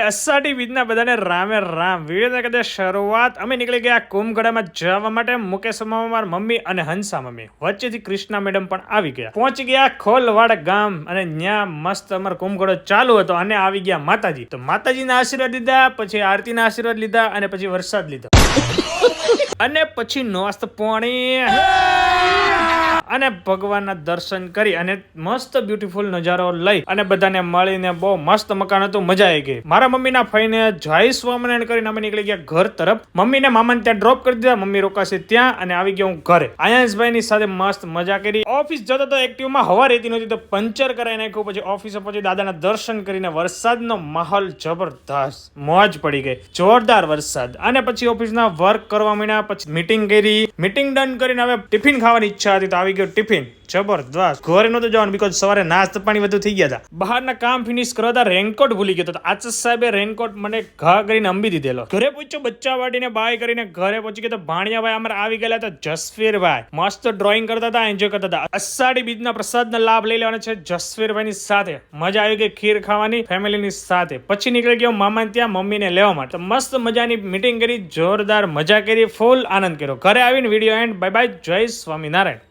અષાઢી બીજના બધાને રામે રામ. વિડીયોને કદાચ શરૂઆત અમે નીકળી ગયા કુંભગઢામાં જવા માટે. મુકેશ મામા, મમ્મી અને હંસા મમ્મી, વચ્ચેથી કૃષ્ણા મેડમ પણ આવી ગયા. પહોંચી ગયા ખોલવાડ ગામ અને ત્યાં મસ્ત અમારો કુંભગઢો ચાલુ હતો અને આવી ગયા માતાજી. તો માતાજીના આશીર્વાદ લીધા, પછી આરતીના આશીર્વાદ લીધા અને પછી વરસાદ લીધો અને પછી નાસ્તો પાણી અને ભગવાનના દર્શન કરી અને મસ્ત બ્યુટીફુલ નજારો લઈ અને બધાને મળીને બહુ મસ્ત મકાન હતું. મજા આવી ગઈ. મારા મમ્મીના ફઈને જય સ્વામિનારાયણ કરીને અમે નીકળી ગયા ઘર તરફ. મમ્મીને મામાને ત્યાં ડ્રોપ કરી દીધા. મમ્મી રોકાશે ત્યાં અને આવી ગયા હું ઘરે. આયાંશભાઈની સાથે મસ્ત મજા કરી. ઓફિસ જતો તો એક્ટિવમાં હવા રહેતી નહોતી તો પંચર કરાવી નાખ્યું. પછી ઓફિસે પછી દાદાના દર્શન કરીને વરસાદનો માહોલ જબરદસ્ત, મોજ પડી ગઈ, જોરદાર વરસાદ. અને પછી ઓફિસના વર્ક કરવા માંડ્યા. પછી મીટિંગ કરી. મીટિંગ ડન કરીને હવે ટિફિન ખાવાની ઈચ્છા હતી તો આવી ગયો ટિફિન. જબરદસ્ત. ઘરે નહોતું જવાનું બીકોઝ સવારે નાસ્તા પાણી બધું થઈ ગયા હતા. બહારના કામ ફિનિશ કરવા રેનકોટ ભૂલી ગયો તો આચાર્ય સાહેબે રેનકોટ મને ઘા કરીને અંબી દીધેલો. ઘરે પૂછ્યો બચ્ચા વાટીને બાય કરીને ઘરે પહોંચી ગયો તો ભાણિયાભાઈ અમારે આવી ગયેલા તો જસવીરભાઈ મસ્ત ડ્રોઈંગ કરતા હતા, એન્જોય કરતા હતા. અષાઢી બીજના પ્રસાદનો લાભ લઈ લેવાનો છે જસવીરભાઈની સાથે. મજા આવી ગઈ ખીર ખાવાની ફેમિલીની સાથે. પછી નીકળી ગયો મામા ત્યાં મમ્મીને લેવા માટે. મસ્ત મજાની મીટિંગ કરી, જોરદાર મજા કરી, ફૂલ આનંદ કર્યો. ઘરે આવીને વિડીયો એન્ડ. Bye bye. જય સ્વામિનારાયણ.